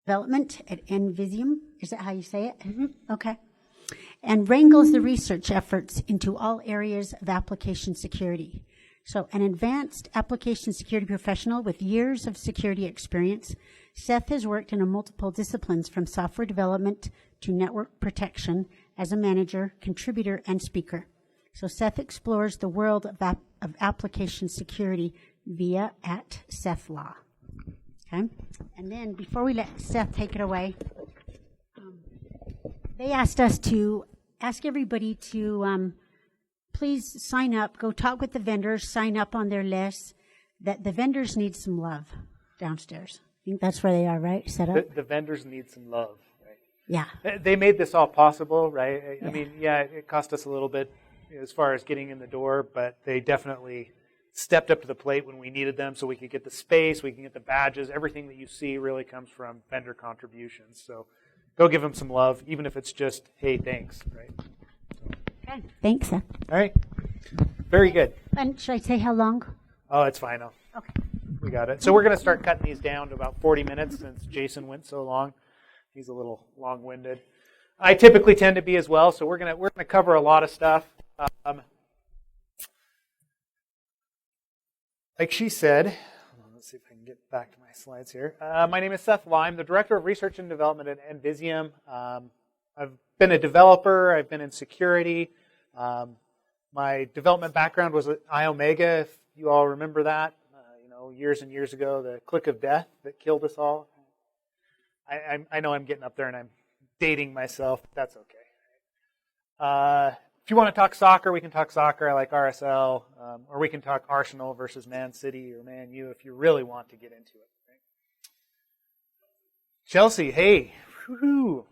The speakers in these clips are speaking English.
Development at Envisium. Is that how you say it? Mm-hmm. Okay. And wrangles the research efforts into all areas of application security. So an advanced application security professional with years of security experience, Seth has worked in multiple disciplines from software development to network protection as a manager, contributor, and speaker. So Seth explores the world of application security via @Seth Law. Okay? And then before we let Seth take it away, they asked us to ask everybody to please sign up, go talk with the vendors, sign up on their list. That the vendors need some love downstairs. I think that's where they are, right? Set up? The vendors need some love, right? Yeah. They made this all possible, right? I mean, it cost us a little bit as far as getting in the door, but they definitely stepped up to the plate when we needed them so we could get the space, we can get the badges. Everything that you see really comes from vendor contributions. So go give them some love, even if it's just, hey, thanks, right? Okay. Thanks, Seth. All right. Very good. And should I say how long? Oh, it's fine. Okay. We got it. So we're going to start cutting these down to about 40 minutes since Jason went so long. He's a little long-winded. I typically tend to be as well, so we're going to cover a lot of stuff. Like she said, let's see if I can get back to my slides here. My name is Seth Law. I'm the Director of Research and Development at Envisium. I've been a developer. I've been in security. My development background was at iOmega, if you all remember that. Years and years ago, the click of death that killed us all. I know I'm getting up there and I'm dating myself. But that's okay. If you want to talk soccer, we can talk soccer. I like RSL. Or we can talk Arsenal versus Man City or Man U if you really want to get into it. Right? Chelsea, hey. Woo-hoo.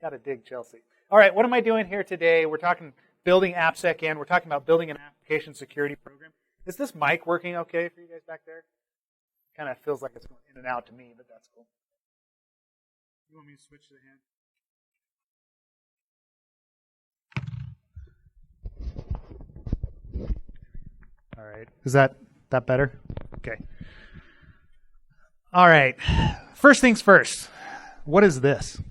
Got to dig Chelsea. All right, what am I doing here today? We're talking building AppSec in. We're talking about building an application security program. Is this mic working okay for you guys back there? Kind of feels like it's going in and out to me, but that's cool. You want me to switch the hand? All right. Is that better? Okay. All right. First things first. What is this?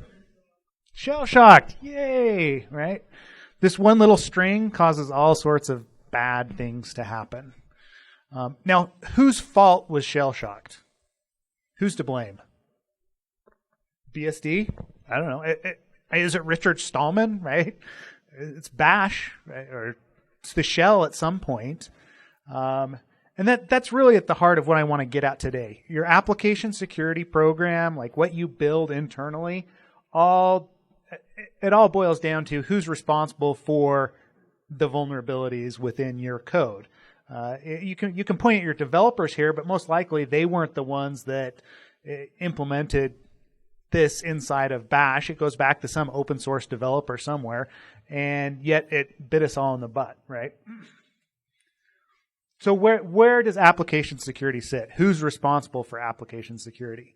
Shell shocked. Yay, right? This one little string causes all sorts of bad things to happen. Now, whose fault was shell shocked? Who's to blame? BSD? I don't know. Is it Richard Stallman, right? It's Bash, right? Or it's the shell at some point. And that's really at the heart of what I want to get at today. Your application security program, like what you build internally, it all boils down to who's responsible for the vulnerabilities within your code. You can point at your developers here, but most likely they weren't the ones that implemented this inside of Bash. It goes back to some open source developer somewhere, and yet it bit us all in the butt, right? So where does application security sit? Who's responsible for application security?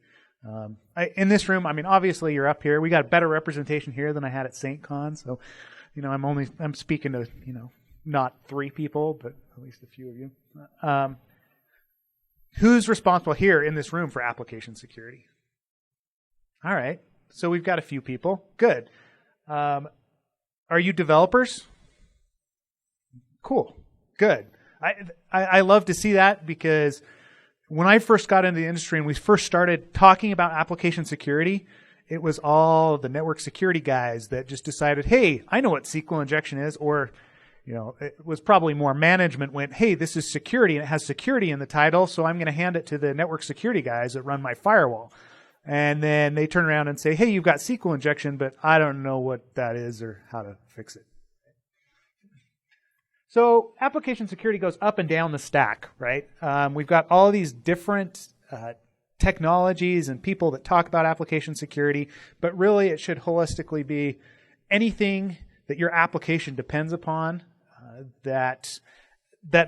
In this room, I mean, obviously you're up here. We got better representation here than I had at SaintCon, so I'm speaking to not 3 people, but at least a few of you. Who's responsible here in this room for application security? All right, so we've got a few people. Good. Are you developers? Cool. Good. I love to see that, because when I first got into the industry and we first started talking about application security, it was all the network security guys that just decided, hey, I know what SQL injection is, or it was probably more management went, hey, this is security and it has security in the title, so I'm going to hand it to the network security guys that run my firewall. And then they turn around and say, hey, you've got SQL injection, but I don't know what that is or how to fix it. So application security goes up and down the stack, right? We've got all these different technologies and people that talk about application security, but really it should holistically be anything that your application depends upon that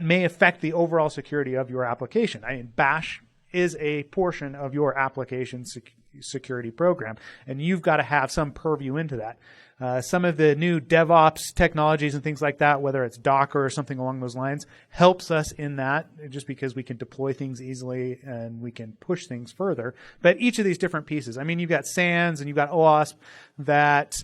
may affect the overall security of your application. I mean, Bash is a portion of your application security program. And you've got to have some purview into that. Some of the new DevOps technologies and things like that, whether it's Docker or something along those lines, helps us in that just because we can deploy things easily and we can push things further. But each of these different pieces, I mean, you've got SANS and you've got OWASP that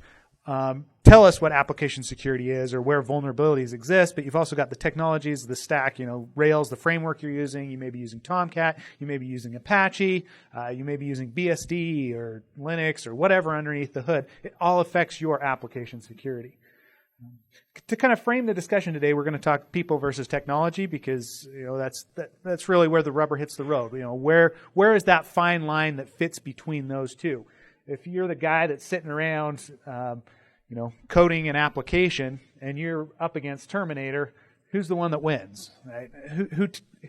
tell us what application security is or where vulnerabilities exist, but you've also got the technologies, the stack, Rails, the framework you're using. You may be using Tomcat, you may be using Apache, you may be using BSD or Linux or whatever underneath the hood. It all affects your application security. To kind of frame the discussion today, we're going to talk people versus technology because that's really where the rubber hits the road. Where is that fine line that fits between those two? If you're the guy that's sitting around, coding an application, and you're up against Terminator, who's the one that wins? Right?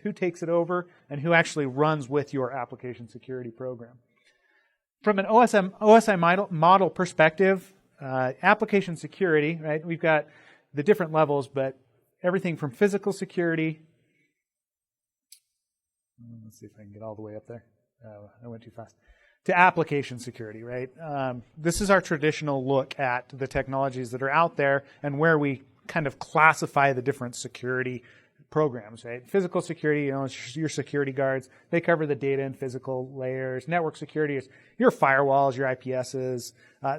Who takes it over, and who actually runs with your application security program? From an OSI model perspective, application security, right? We've got the different levels, but everything from physical security. Let's see if I can get all the way up there. I went too fast. To application security, right? This is our traditional look at the technologies that are out there and where we kind of classify the different security programs, right? Physical security, your security guards. They cover the data and physical layers. Network security is your firewalls, your IPSs.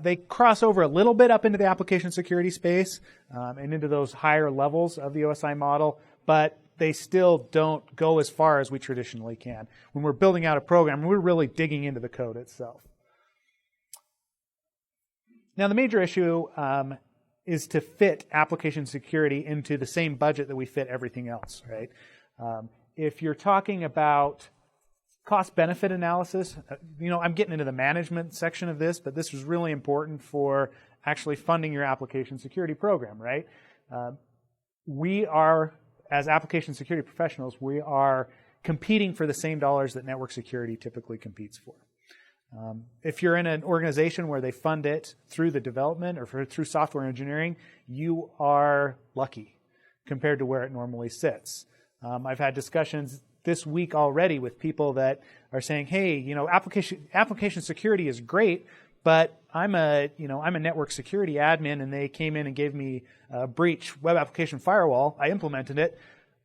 They cross over a little bit up into the application security space and into those higher levels of the OSI model, but they still don't go as far as we traditionally can. When we're building out a program, we're really digging into the code itself. Now, the major issue is to fit application security into the same budget that we fit everything else, right? If you're talking about cost-benefit analysis, I'm getting into the management section of this, but this is really important for actually funding your application security program, right? We are, as application security professionals, we are competing for the same dollars that network security typically competes for. If you're in an organization where they fund it through the development or through software engineering, you are lucky compared to where it normally sits. I've had discussions this week already with people that are saying, "Hey, application security is great, but I'm a network security admin, and they came in and gave me a breach web application firewall. I implemented it.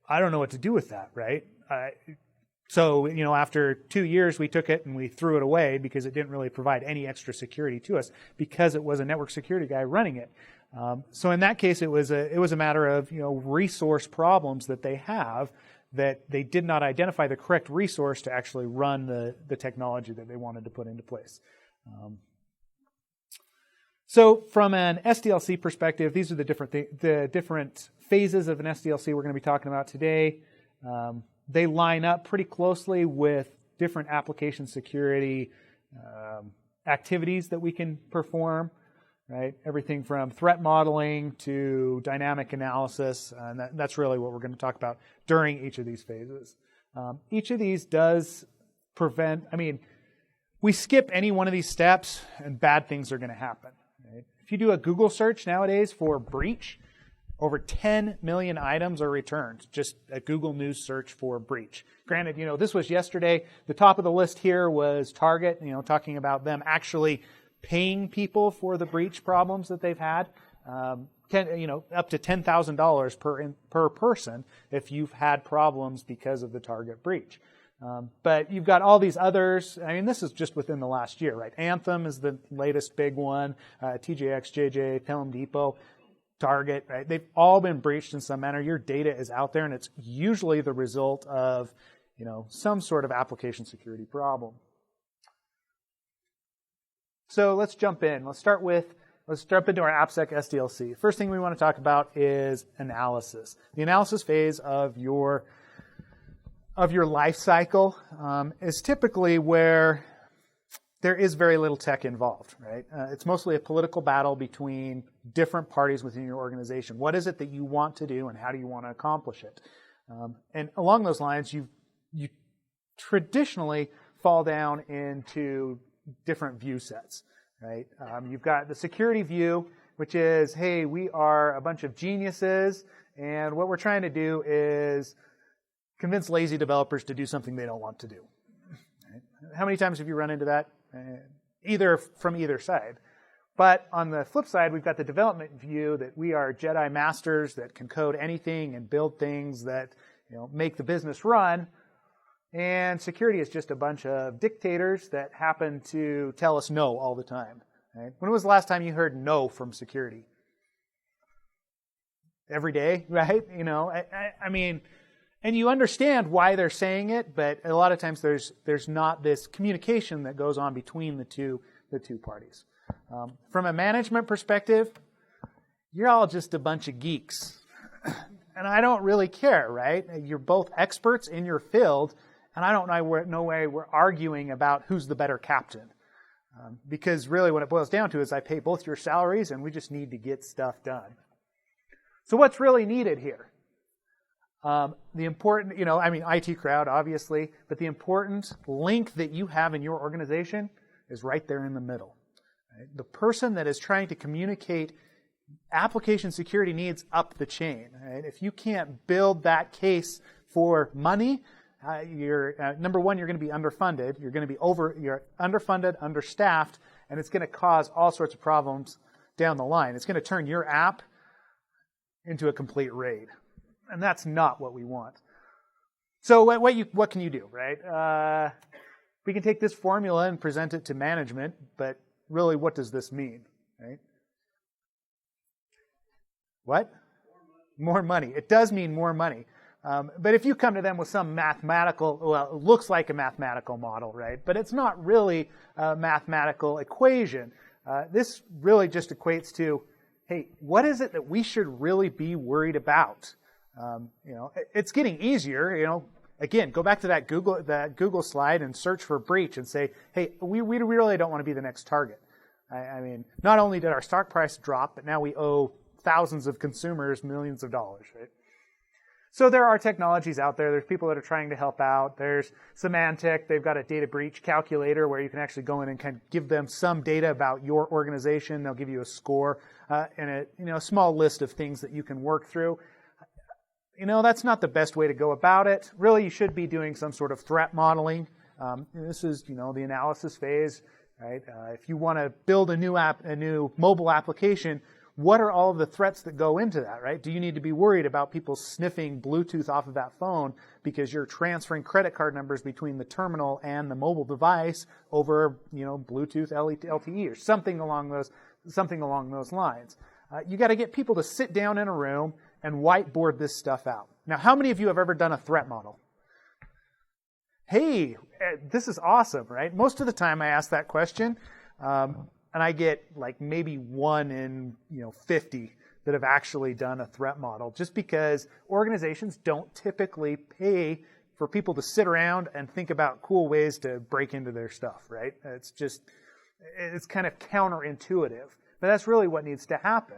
I don't know what to do with that, right?" So, after 2 years, we took it and we threw it away because it didn't really provide any extra security to us because it was a network security guy running it. So in that case, it was a matter of resource problems that they have, that they did not identify the correct resource to actually run the technology that they wanted to put into place. So from an SDLC perspective, these are the different phases of an SDLC we're going to be talking about today. They line up pretty closely with different application security activities that we can perform, right? Everything from threat modeling to dynamic analysis, and that's really what we're going to talk about during each of these phases. Each of these does prevent, we skip any one of these steps and bad things are going to happen. Right? If you do a Google search nowadays for breach, over 10 million items are returned, just a Google News search for breach. Granted, this was yesterday. The top of the list here was Target, talking about them actually paying people for the breach problems that they've had. Up to $10,000 per person if you've had problems because of the Target breach. But you've got all these others. This is just within the last year, right? Anthem is the latest big one. TJX, JJ, Pelham Depot, Target, right? They've all been breached in some manner. Your data is out there, and it's usually the result of, some sort of application security problem. So let's jump in. Let's jump into our AppSec SDLC. First thing we want to talk about is analysis. The analysis phase of your life cycle is typically where there is very little tech involved, right? It's mostly a political battle between different parties within your organization. What is it that you want to do, and how do you want to accomplish it? And along those lines, you traditionally fall down into different view sets, right? You've got the security view, which is, hey, we are a bunch of geniuses, and what we're trying to do is convince lazy developers to do something they don't want to do. Right? How many times have you run into that? either from either side. But on the flip side, we've got the development view that we are Jedi masters that can code anything and build things that make the business run. And security is just a bunch of dictators that happen to tell us no all the time. Right? When was the last time you heard no from security? Every day, right? I mean, and you understand why they're saying it, but a lot of times there's not this communication that goes on between the two parties. From a management perspective, you're all just a bunch of geeks. And I don't really care, right? You're both experts in your field, and I don't know no way we're arguing about who's the better captain. Because really what it boils down to is I pay both your salaries, and we just need to get stuff done. So what's really needed here? The important, IT crowd, obviously, but the important link that you have in your organization is right there in the middle. Right? The person that is trying to communicate application security needs up the chain. Right? If you can't build that case for money, you're number one, you're going to be underfunded. You're underfunded, understaffed, and it's going to cause all sorts of problems down the line. It's going to turn your app into a complete raid, and that's not what we want. So what can you do, right? We can take this formula and present it to management, but really, what does this mean, right? What? More money. It does mean more money. But if you come to them with some mathematical, well, it looks like a mathematical model, right? But it's not really a mathematical equation. This really just equates to, hey, what is it that we should really be worried about? It's getting easier. Again, go back to that Google slide and search for breach and say, hey, we really don't want to be the next target. I mean, not only did our stock price drop, but now we owe thousands of consumers millions of dollars, right? So there are technologies out there. There's people that are trying to help out. There's Symantec. They've got a data breach calculator where you can actually go in and kind of give them some data about your organization. They'll give you a score and a small list of things that you can work through. That's not the best way to go about it. Really, you should be doing some sort of threat modeling. This is, the analysis phase, right? If you want to build a new mobile application, what are all of the threats that go into that, right? Do you need to be worried about people sniffing Bluetooth off of that phone because you're transferring credit card numbers between the terminal and the mobile device over, Bluetooth LTE or something along those lines? You got to get people to sit down in a room and whiteboard this stuff out. Now, how many of you have ever done a threat model? Hey, this is awesome, right? Most of the time I ask that question, and I get like maybe 1 in 50 that have actually done a threat model, just because organizations don't typically pay for people to sit around and think about cool ways to break into their stuff, right? It's kind of counterintuitive, but that's really what needs to happen.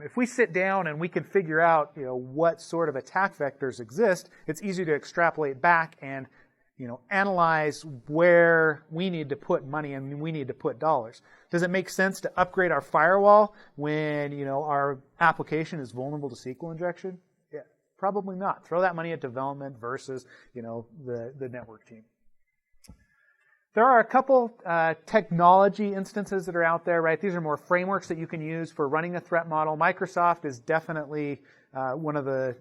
If we sit down and we can figure out what sort of attack vectors exist, it's easy to extrapolate back and analyze where we need to put money and we need to put dollars. Does it make sense to upgrade our firewall when our application is vulnerable to SQL injection? Yeah, probably not. Throw that money at development versus the network team. There are a couple technology instances that are out there, right? These are more frameworks that you can use for running a threat model. Microsoft is definitely one of the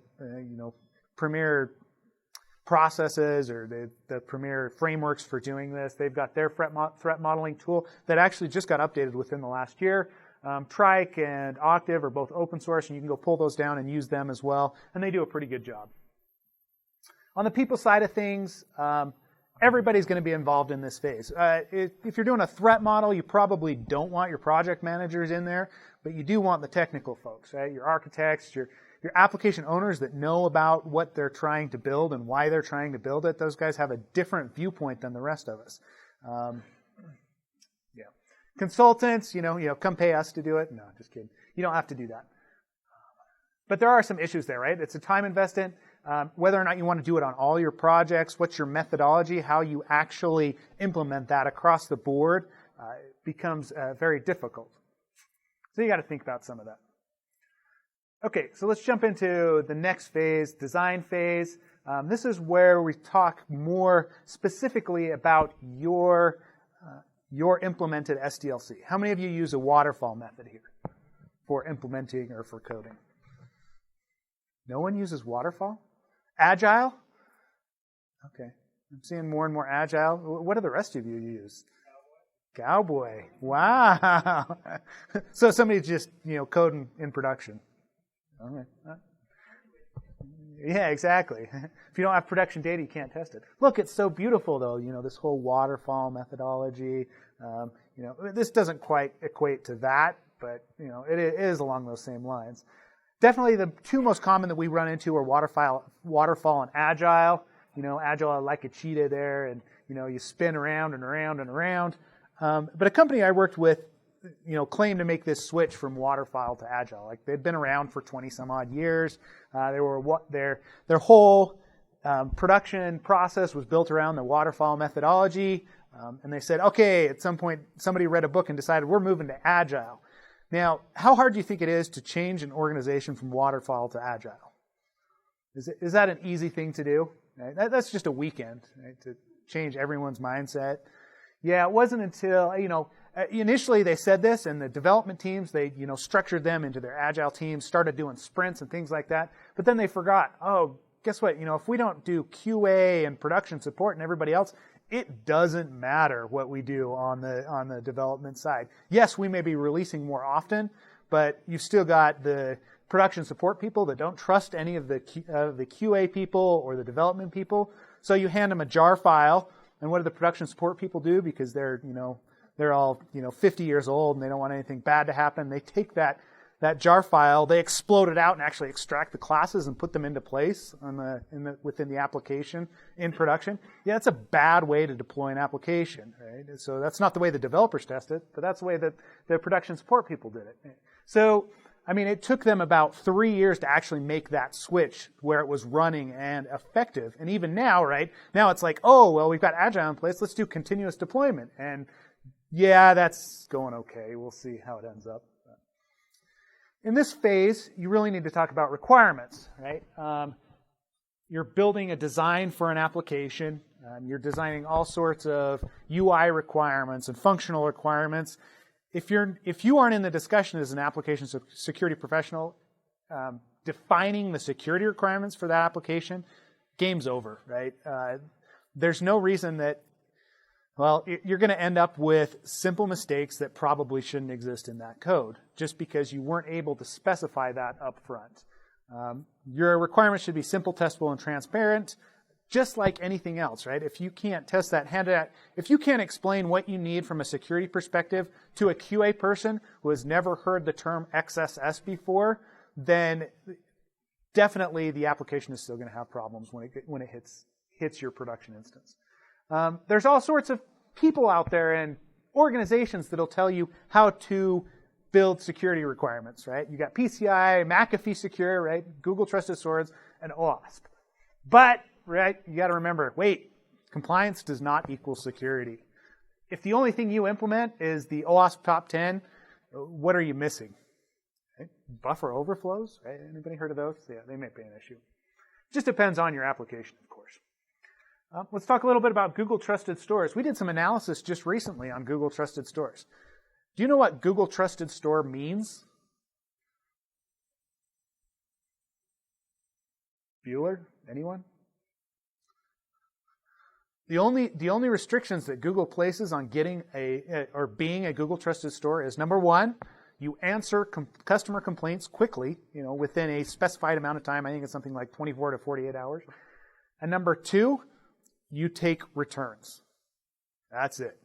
premier processes or the premier frameworks for doing this. They've got their threat modeling tool that actually just got updated within the last year. Trike and Octave are both open source, and you can go pull those down and use them as well, and they do a pretty good job. On the people side of things, everybody's going to be involved in this phase. If you're doing a threat model, you probably don't want your project managers in there, but you do want the technical folks, right? Your architects, your application owners that know about what they're trying to build and why they're trying to build it. Those guys have a different viewpoint than the rest of us. Consultants, come pay us to do it. No, just kidding. You don't have to do that. But there are some issues there, right? It's a time investment. Whether or not you want to do it on all your projects, what's your methodology, how you actually implement that across the board becomes very difficult. So you got to think about some of that. Okay, so let's jump into the next phase, design phase. This is where we talk more specifically about your your implemented SDLC? How many of you use a waterfall method here for implementing or for coding? No one uses waterfall? Agile? Okay. I'm seeing more and more agile. What do the rest of you use? Cowboy. Wow. So somebody's just, coding in production. Okay. Yeah, exactly. If you don't have production data, you can't test it. Look, it's so beautiful, though, this whole waterfall methodology. This doesn't quite equate to that, but, it is along those same lines. Definitely the two most common that we run into are waterfall and agile. Agile like a cheetah there, and, you spin around and around and around. But a company I worked with, claimed to make this switch from waterfall to agile. Like they'd been around for 20 some odd years. Their whole production process was built around the waterfall methodology. And they said, okay, at some point somebody read a book and decided we're moving to agile. Now, how hard do you think it is to change an organization from waterfall to agile? Is that an easy thing to do? Right? That's just a weekend, right, to change everyone's mindset. Yeah, it wasn't until, initially they said this, and the development teams, they, structured them into their agile teams, started doing sprints and things like that. But then they forgot, oh, guess what? If we don't do QA and production support and everybody else, it doesn't matter what we do on the development side. Yes, we may be releasing more often, but you've still got the production support people that don't trust any of the QA people or the development people. So you hand them a jar file, and what do the production support people do? Because they're all 50 years old and they don't want anything bad to happen. They take that jar file, they explode it out and actually extract the classes and put them into place within the application in production. Yeah, that's a bad way to deploy an application, right? So that's not the way the developers test it, but that's the way that the production support people did it. So, it took them about 3 years to actually make that switch where it was running and effective. And even now, right? Now it's like, oh, well, we've got Agile in place. Let's do continuous deployment. And yeah, that's going okay. We'll see how it ends up. In this phase, you really need to talk about requirements, right? You're building a design for an application. You're designing all sorts of UI requirements and functional requirements. If you aren't in the discussion as an application security professional, defining the security requirements for that application, game's over, right? There's no reason that, you're going to end up with simple mistakes that probably shouldn't exist in that code, just because you weren't able to specify that up front. Your requirements should be simple, testable, and transparent, just like anything else, right? If you can't test that, if you can't explain what you need from a security perspective to a QA person who has never heard the term XSS before, then definitely the application is still going to have problems when it hits your production instance. There's all sorts of people out there and organizations that'll tell you how to build security requirements, right? You got PCI, McAfee Secure, right? Google Trusted Source, and OWASP. But, right, you got to remember, wait, compliance does not equal security. If the only thing you implement is the OWASP top 10, what are you missing? Right? Buffer overflows, right? Anybody heard of those? Yeah, they may be an issue. Just depends on your application, of course. Let's talk a little bit about Google Trusted Stores. We did some analysis just recently on Google Trusted Stores. Do you know what Google Trusted Store means? Bueller? Anyone? The only restrictions that Google places on getting or being a Google Trusted Store is, number one, you answer customer complaints quickly, within a specified amount of time. I think it's something like 24 to 48 hours. And number two, you take returns. That's it.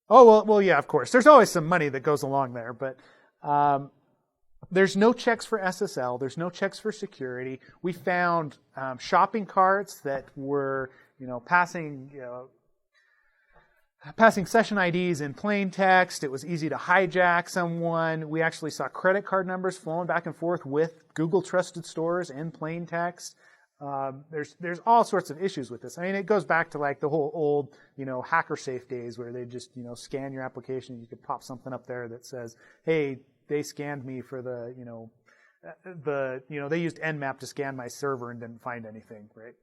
Oh, well, yeah, of course. There's always some money that goes along there, but there's no checks for SSL. There's no checks for security. We found shopping carts that were, passing session IDs in plain text. It was easy to hijack someone. We actually saw credit card numbers flowing back and forth with Google Trusted Stores in plain text. There's all sorts of issues with this. It goes back to like the whole old, hacker safe days where they just, scan your application and you could pop something up there that says, hey, they scanned me for they used Nmap to scan my server and didn't find anything, right?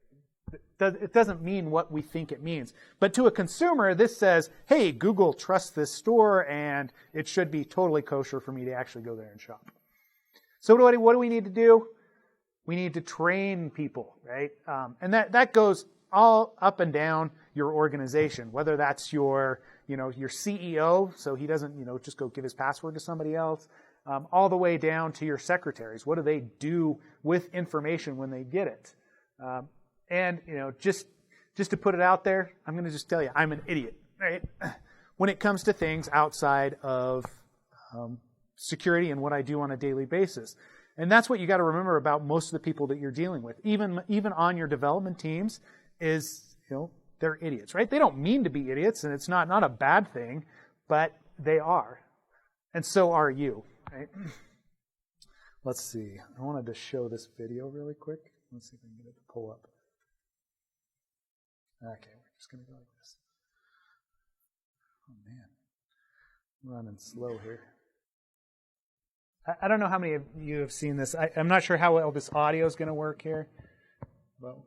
It doesn't mean what we think it means. But to a consumer, this says, hey, Google trusts this store, and it should be totally kosher for me to actually go there and shop. So what do we need to do? We need to train people, right? And that goes all up and down your organization, whether that's your CEO, so he doesn't, just go give his password to somebody else, all the way down to your secretaries. What do they do with information when they get it? And, just to put it out there, I'm going to just tell you, I'm an idiot, right? When it comes to things outside of security and what I do on a daily basis. And that's what you got to remember about most of the people that you're dealing with, even on your development teams, is, they're idiots, right? They don't mean to be idiots, and it's not a bad thing, but they are. And so are you, right? Let's see. I wanted to show this video really quick. Let's see if I can get it to pull up. Okay, we're just going to go like this. Oh, man. I'm running slow here. I don't know how many of you have seen this. I'm not sure how well this audio is going to work here. But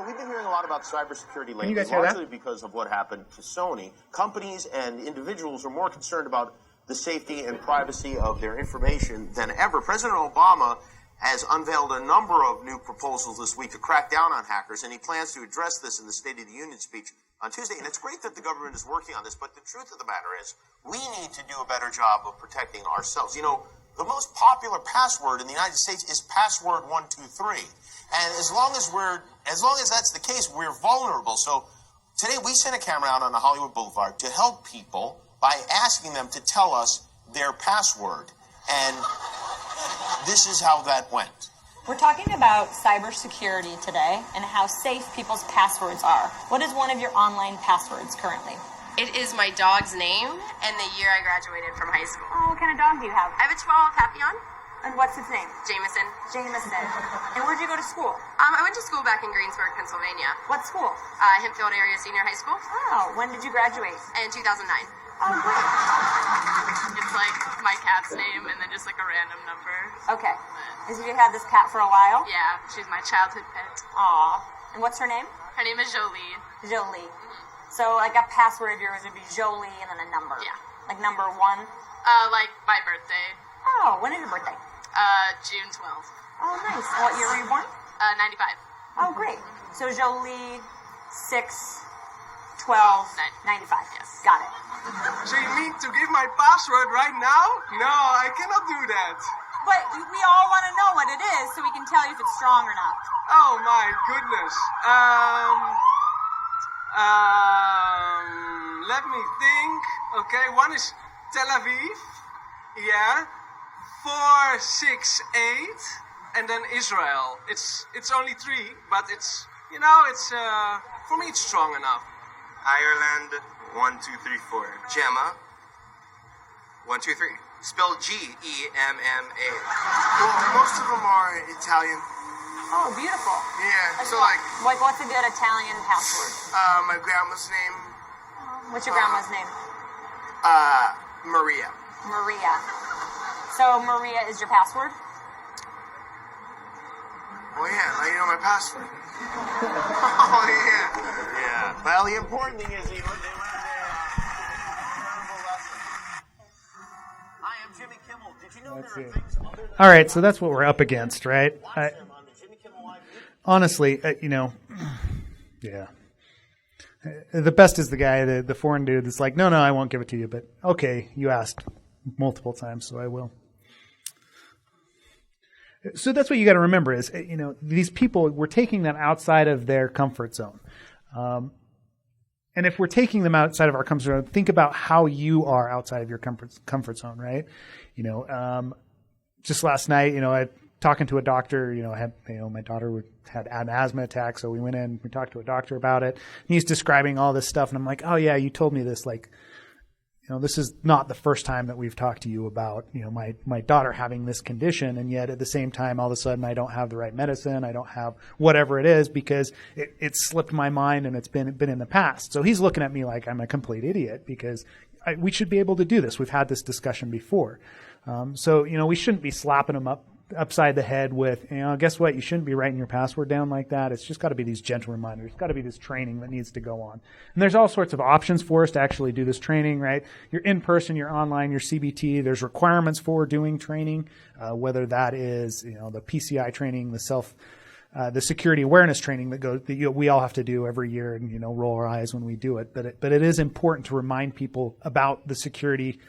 we've been hearing a lot about cybersecurity lately, you guys hear that? largely because of what happened to Sony. Companies and individuals are more concerned about the safety and privacy of their information than ever. President Obama has unveiled a number of new proposals this week to crack down on hackers, and he plans to address this in the State of the Union speech on Tuesday. And it's great that the government is working on this, but the truth of the matter is we need to do a better job of protecting ourselves. The most popular password in the United States is password 123. And as long as that's the case, we're vulnerable. So today we sent a camera out on the Hollywood Boulevard to help people by asking them to tell us their password. And this is how that went. We're talking about cybersecurity today and how safe people's passwords are. What is one of your online passwords currently? It is my dog's name and the year I graduated from high school. Oh, what kind of dog do you have? I have a Chihuahua Papillon. And what's its name? Jameson. Jameson. And where'd you go to school? I went to school back in Greensburg, Pennsylvania. What school? Hempfield Area Senior High School. Oh, when did you graduate? In 2009. Oh, great. It's like my cat's name and then just like a random number. Okay. Did you have this cat for a while? Yeah, she's my childhood pet. Aw. And what's her name? Her name is Jolie. Jolie. So like a password of yours would be Jolie and then a number. Yeah. Like number 1? Like my birthday. Oh, when is your birthday? June 12th. Oh, nice. And what year were you born? 95. Oh, great. So Jolie, 6, 12, 95. Yes. Got it. So you mean to give my password right now? No, I cannot do that. But we all want to know what it is so we can tell you if it's strong or not. Oh my goodness. Let me think. Okay, one is Tel Aviv. Yeah. 468, and then Israel. It's only 3, but it's for me it's strong enough. Ireland 1, 2, 3, 4. Gemma 1, 2, 3. Spelled Gemma. Well, most of them are Italian. Oh, beautiful. Yeah. So what? Like what's a good Italian password? my grandma's name. What's your grandma's name? Maria. Maria. So Maria is your password? Oh yeah, now you know my password. Oh, yeah. Well, the important thing is they learned an incredible lesson. Hi, I'm Jimmy Kimmel. Did you know Let's there are see. things other than... All right, so that's what we're up against, right? Honestly, yeah. The best is the guy, the foreign dude that's like, no, I won't give it to you, but okay, you asked multiple times, so I will. So that's what you got to remember is, these people, we're taking them outside of their comfort zone. And if we're taking them outside of our comfort zone, think about how you are outside of your comfort zone, right? Just last night, I talking to a doctor, my daughter had an asthma attack. So we went in, we talked to a doctor about it. And he's describing all this stuff. And I'm like, oh yeah, you told me this. Like, this is not the first time that we've talked to you about, my daughter having this condition. And yet at the same time, all of a sudden I don't have the right medicine. I don't have whatever it is because it slipped my mind and it's been in the past. So he's looking at me like I'm a complete idiot because we should be able to do this. We've had this discussion before. So we shouldn't be slapping him upside the head with, guess what? You shouldn't be writing your password down like that. It's just got to be these gentle reminders. It's got to be this training that needs to go on. And there's all sorts of options for us to actually do this training, right? You're in person, you're online, you're CBT. There's requirements for doing training, whether that is, the PCI training, the security awareness training that we all have to do every year and, roll our eyes when we do it. But it is important to remind people about the security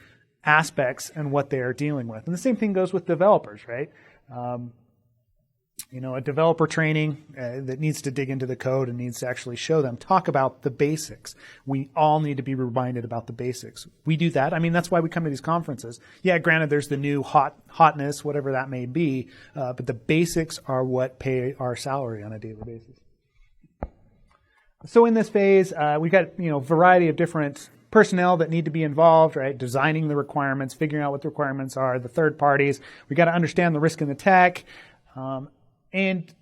aspects and what they are dealing with. And the same thing goes with developers, right? A developer training that needs to dig into the code and needs to actually show them, talk about the basics. We all need to be reminded about the basics. We do that. I mean, that's why we come to these conferences. Yeah, granted, there's the new hotness, whatever that may be, but the basics are what pay our salary on a daily basis. So in this phase, we've got, variety of different personnel that need to be involved, right? Designing the requirements, figuring out what the requirements are, the third parties. We got to understand the risk in the tech. And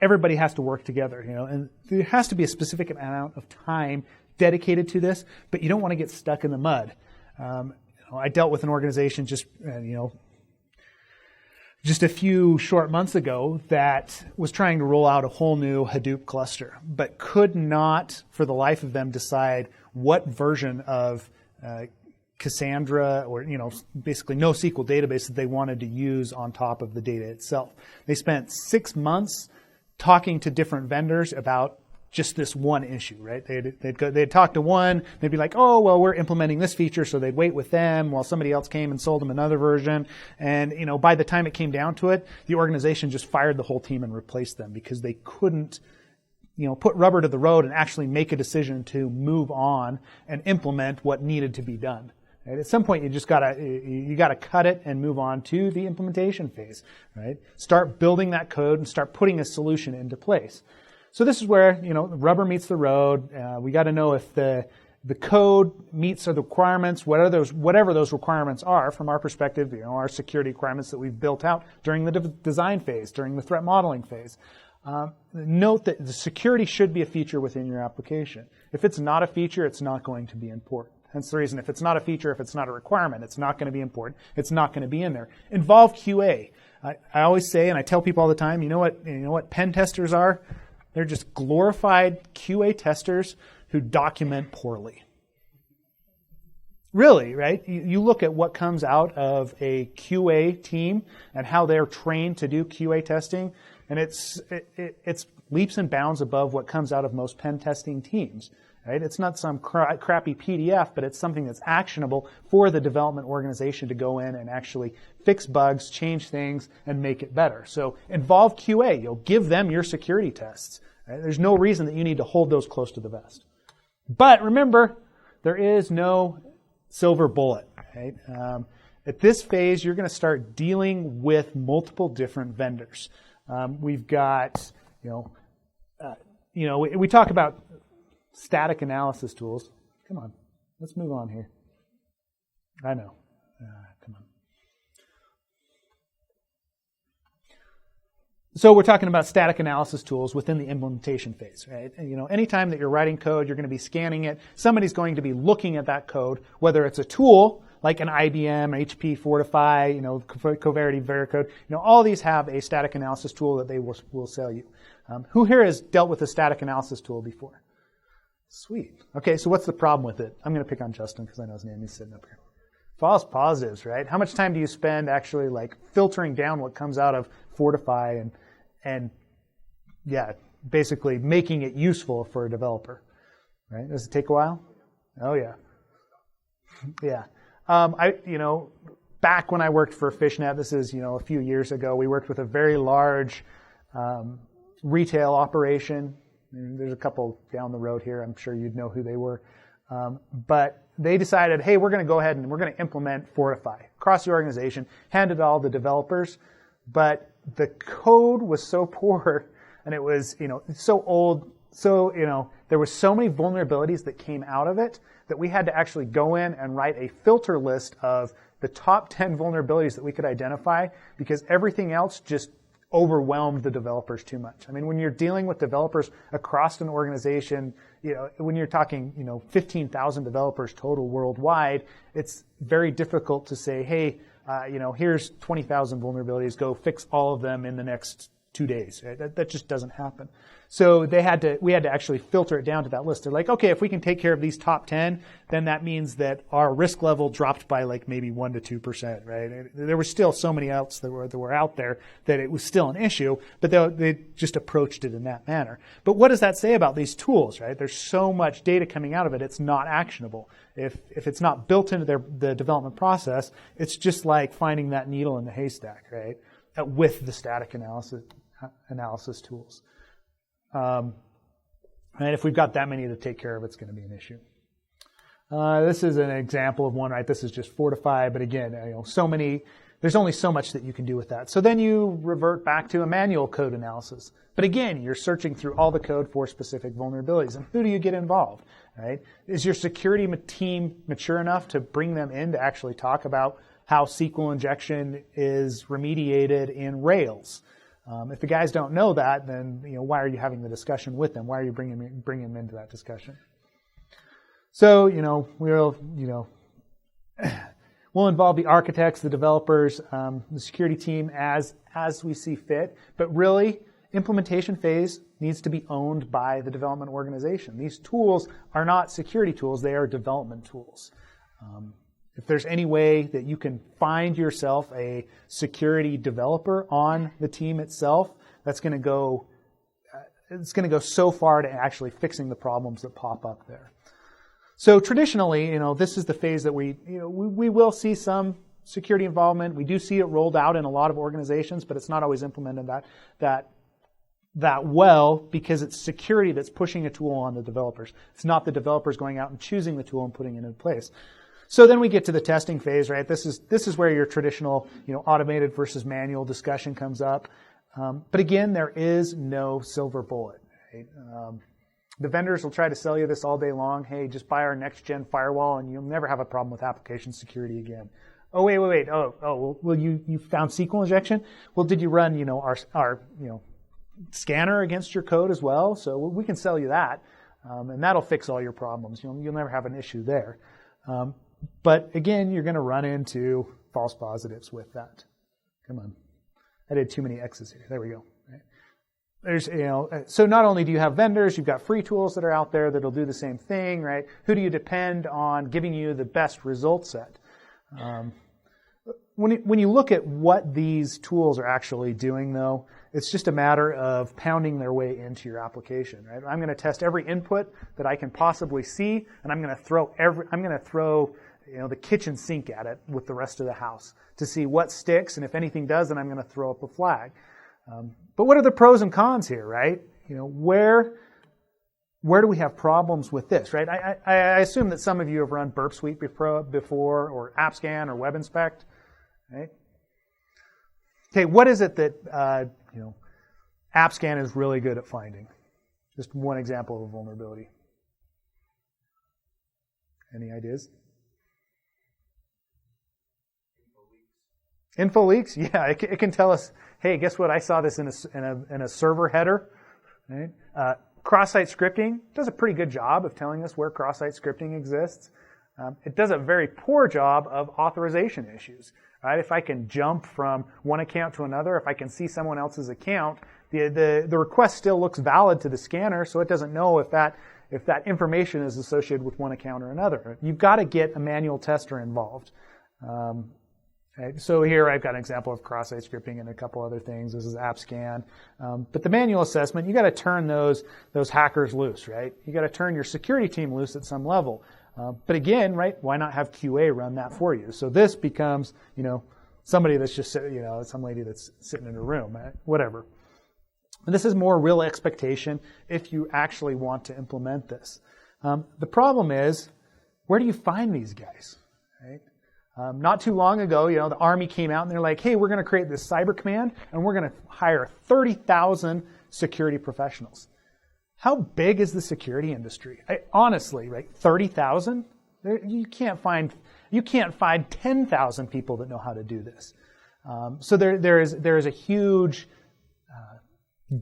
everybody has to work together, and there has to be a specific amount of time dedicated to this, but you don't want to get stuck in the mud. I dealt with an organization just a few short months ago that was trying to roll out a whole new Hadoop cluster, but could not, for the life of them, decide what version of Cassandra or, basically NoSQL database that they wanted to use on top of the data itself. They spent 6 months talking to different vendors about just this one issue, right? They'd talk to one, they'd be like, oh, well, we're implementing this feature, so they'd wait with them while somebody else came and sold them another version. And, by the time it came down to it, the organization just fired the whole team and replaced them because they couldn't put rubber to the road and actually make a decision to move on and implement what needed to be done. Right? At some point, you gotta cut it and move on to the implementation phase. Right? Start building that code and start putting a solution into place. So this is where the rubber meets the road. We got to know if the code meets the requirements, whatever those requirements are from our perspective. Our security requirements that we've built out during the design phase, during the threat modeling phase. Note that the security should be a feature within your application. If it's not a feature, it's not going to be important. Hence the reason if it's not a feature, if it's not a requirement, it's not going to be important. It's not going to be in there. Involve QA. I always say, and I tell people all the time, you know what pen testers are? They're just glorified QA testers who document poorly. Really, right? You look at what comes out of a QA team and how they're trained to do QA testing, and it's leaps and bounds above what comes out of most pen testing teams. Right? It's not some crappy PDF, but it's something that's actionable for the development organization to go in and actually fix bugs, change things, and make it better. So involve QA. You'll give them your security tests. Right? There's no reason that you need to hold those close to the vest. But remember, there is no silver bullet. Right? At this phase, you're going to start dealing with multiple different vendors. We've got, we talk about static analysis tools. Come on, let's move on here. I know. Come on. So we're talking about static analysis tools within the implementation phase, right? And, anytime that you're writing code, you're going to be scanning it. Somebody's going to be looking at that code, whether it's a tool like an IBM, HP Fortify, Coverity, Veracode. All these have a static analysis tool that they will sell you. Who here has dealt with a static analysis tool before? Sweet. Okay, so what's the problem with it? I'm going to pick on Justin because I know his name. He's sitting up here. False positives, right? How much time do you spend actually filtering down what comes out of Fortify and basically making it useful for a developer, right? Does it take a while? Oh yeah. Yeah. Back when I worked for Fishnet, this is, a few years ago, we worked with a very large retail operation. There's a couple down the road here. I'm sure you'd know who they were. But they decided, hey, we're going to go ahead and we're going to implement Fortify across the organization, handed it all to developers. But the code was so poor and it was, so old. So, there were so many vulnerabilities that came out of it that we had to actually go in and write a filter list of the top 10 vulnerabilities that we could identify because everything else just overwhelmed the developers too much. I mean, when you're dealing with developers across an organization, when you're talking, 15,000 developers total worldwide, it's very difficult to say, hey, here's 20,000 vulnerabilities, go fix all of them in the next 2 days. Right? That just doesn't happen. So we had to actually filter it down to that list. They're like, okay, if we can take care of these top 10, then that means that our risk level dropped by like maybe 1% to 2%, right? There were still so many else that were out there that it was still an issue, but they just approached it in that manner. But what does that say about these tools, right? There's so much data coming out of it, it's not actionable. If it's not built into the development process, it's just like finding that needle in the haystack, right? With the static analysis tools. And if we've got that many to take care of, it's going to be an issue. This is an example of one, right? This is just Fortify, but again, there's only so much that you can do with that. So then you revert back to a manual code analysis. But again, you're searching through all the code for specific vulnerabilities. And who do you get involved, right? Is your security team mature enough to bring them in to actually talk about how SQL injection is remediated in Rails? If the guys don't know that, then why are you having the discussion with them? Why are you bringing them into that discussion? So we'll involve the architects, the developers, the security team as we see fit. But really, implementation phase needs to be owned by the development organization. These tools are not security tools; they are development tools. If there's any way that you can find yourself a security developer on the team itself, that's going to go. It's going to go so far to actually fixing the problems that pop up there. So traditionally, this is the phase that we will see some security involvement. We do see it rolled out in a lot of organizations, but it's not always implemented that well because it's security that's pushing a tool on the developers. It's not the developers going out and choosing the tool and putting it in place. So then we get to the testing phase, right? This is where your traditional, automated versus manual discussion comes up. But again, there is no silver bullet. Right? The vendors will try to sell you this all day long. Hey, just buy our next gen firewall, and you'll never have a problem with application security again. Oh wait. Oh, well, you found SQL injection? Well, did you run our scanner against your code as well? So we can sell you that, and that'll fix all your problems. You'll never have an issue there. But again, you're going to run into false positives with that. Come on. I did too many X's here. There we go. Right. There's, so not only do you have vendors, you've got free tools that are out there that'll do the same thing, right? Who do you depend on giving you the best result set? When you look at what these tools are actually doing, though, it's just a matter of pounding their way into your application, right? I'm going to test every input that I can possibly see, and I'm going to throw the kitchen sink at it with the rest of the house to see what sticks, and if anything does, then I'm going to throw up a flag. But what are the pros and cons here, right? Where do we have problems with this, right? I assume that some of you have run Burp Suite before, or AppScan, or WebInspect, right? Okay, what is it that AppScan is really good at finding? Just one example of a vulnerability. Any ideas? Info leaks? Yeah, it can tell us, hey, guess what? I saw this in a server header. Right? Cross-site scripting does a pretty good job of telling us where cross-site scripting exists. It does a very poor job of authorization issues. Right? If I can jump from one account to another, if I can see someone else's account, the request still looks valid to the scanner, so it doesn't know if that information is associated with one account or another. You've got to get a manual tester involved. Right? So here I've got an example of cross-site scripting and a couple other things. This is AppScan. But the manual assessment, you got to turn those hackers loose, right? You got to turn your security team loose at some level. But again, right, why not have QA run that for you? So this becomes, somebody that's just, some lady that's sitting in a room, right? Whatever. And this is more real expectation if you actually want to implement this. The problem is, where do you find these guys, right? Not too long ago, the Army came out and they're like, hey, we're going to create this cyber command and we're going to hire 30,000 security professionals. How big is the security industry? Honestly, right? 30,000? You can't find 10,000 people that know how to do this. So there is a huge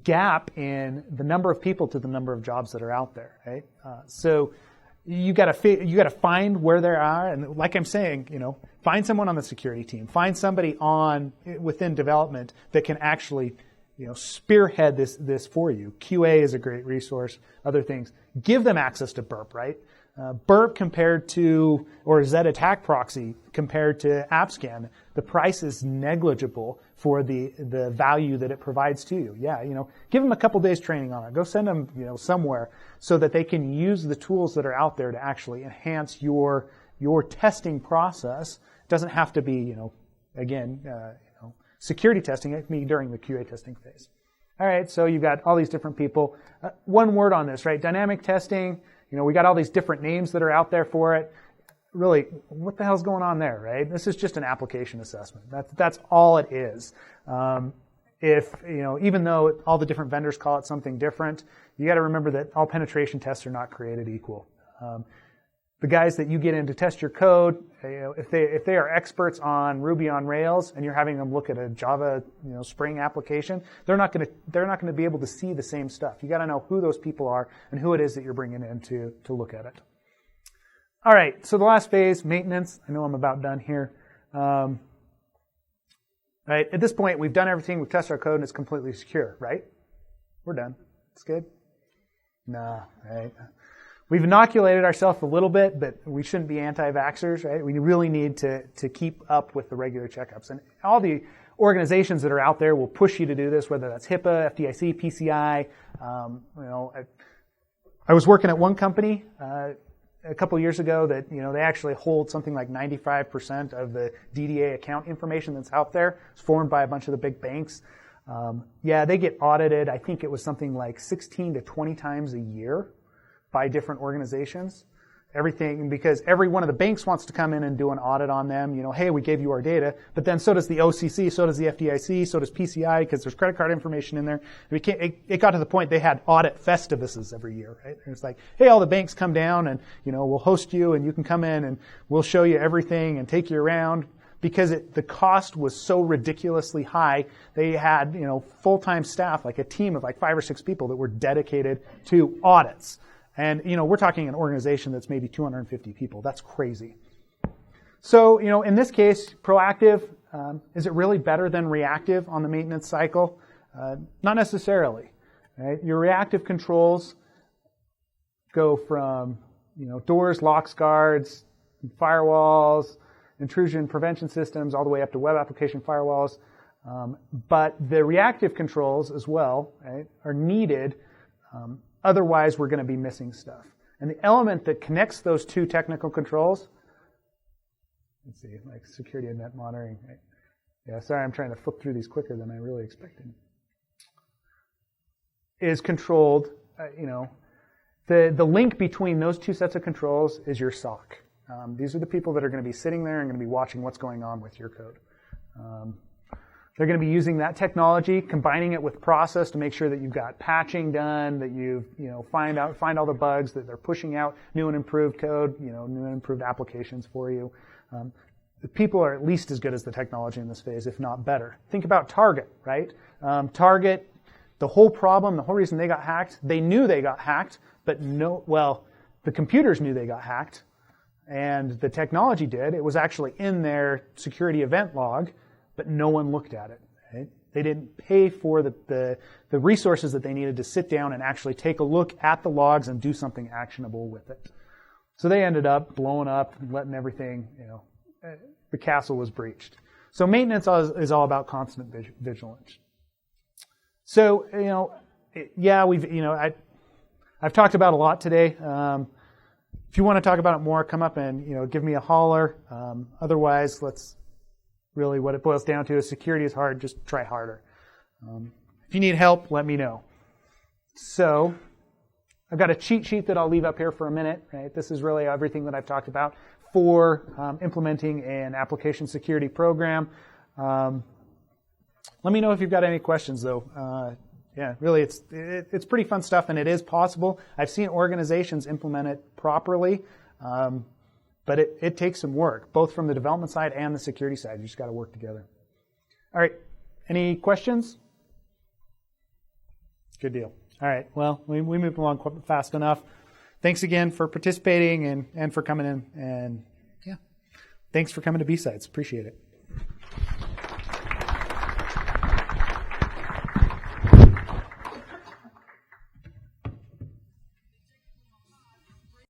gap in the number of people to the number of jobs that are out there, right? So you got to find where they are, and like I'm saying, find someone on the security team, find somebody within development that can actually, spearhead this for you. QA is a great resource. Other things, give them access to Burp, right? Burp compared to, or Z attack proxy compared to AppScan, the price is negligible for the value that it provides to you. Yeah, give them a couple days training on it. Go send them, somewhere so that they can use the tools that are out there to actually enhance your testing process. It doesn't have to be, security testing. It can be during the QA testing phase. All right, so you've got all these different people. One word on this, right? Dynamic testing. We got all these different names that are out there for it. Really, what the hell's going on there, right? This is just an application assessment. That's all it is. Even though all the different vendors call it something different, you got to remember that all penetration tests are not created equal. The guys that you get in to test your code, if they are experts on Ruby on Rails and you're having them look at a Java, Spring application, they're not going to be able to see the same stuff. You got to know who those people are and who it is that you're bringing in to look at it. All right, so the last phase, maintenance. I know I'm about done here. Right, at this point, we've done everything. We've tested our code and it's completely secure, right? We're done. It's good. Nah, right. We've inoculated ourselves a little bit, but we shouldn't be anti-vaxxers, right? We really need to keep up with the regular checkups. And all the organizations that are out there will push you to do this, whether that's HIPAA, FDIC, PCI. I was working at one company a couple years ago that, they actually hold something like 95% of the DDA account information that's out there. It's formed by a bunch of the big banks. They get audited. I think it was something like 16 to 20 times a year by different organizations. Everything, because every one of the banks wants to come in and do an audit on them. Hey, we gave you our data, but then so does the OCC, so does the FDIC, so does PCI, because there's credit card information in there. It got to the point they had audit festivuses every year, right? And it's like, hey, all the banks come down and, we'll host you and you can come in and we'll show you everything and take you around. Because the cost was so ridiculously high, they had, full-time staff, like a team of like 5 or 6 people that were dedicated to audits. And, we're talking an organization that's maybe 250 people. That's crazy. So, in this case, proactive, is it really better than reactive on the maintenance cycle? Not necessarily. Right? Your reactive controls go from, doors, locks, guards, firewalls, intrusion prevention systems, all the way up to web application firewalls. But the reactive controls as well, right, are needed. Otherwise, we're going to be missing stuff. And the element that connects those two technical controls, let's see, like security and net monitoring. Right? Yeah, sorry, I'm trying to flip through these quicker than I really expected. Is controlled, the link between those two sets of controls is your SOC. These are the people that are going to be sitting there and going to be watching what's going on with your code. They're going to be using that technology, combining it with process to make sure that you've got patching done, that you've, find all the bugs, that they're pushing out new and improved code, new and improved applications for you. The people are at least as good as the technology in this phase, if not better. Think about Target, right? Target, the whole reason they got hacked, they knew they got hacked, but the computers knew they got hacked, and the technology did. It was actually in their security event log, but no one looked at it. Right? They didn't pay for the resources that they needed to sit down and actually take a look at the logs and do something actionable with it. So they ended up blowing up and letting everything, the castle was breached. So maintenance is all about constant vigilance. So, I've talked about a lot today. If you want to talk about it more, come up and, give me a holler. Otherwise, really, what it boils down to is security is hard, just try harder. If you need help, let me know. So, I've got a cheat sheet that I'll leave up here for a minute. Right? This is really everything that I've talked about for implementing an application security program. Let me know if you've got any questions, though. Really, it's pretty fun stuff, and it is possible. I've seen organizations implement it properly. But it takes some work, both from the development side and the security side. You just got to work together. All right. Any questions? Good deal. All right. Well, we moved along fast enough. thanks again for participating and for coming in. And yeah, thanks for coming to BSides. Appreciate it.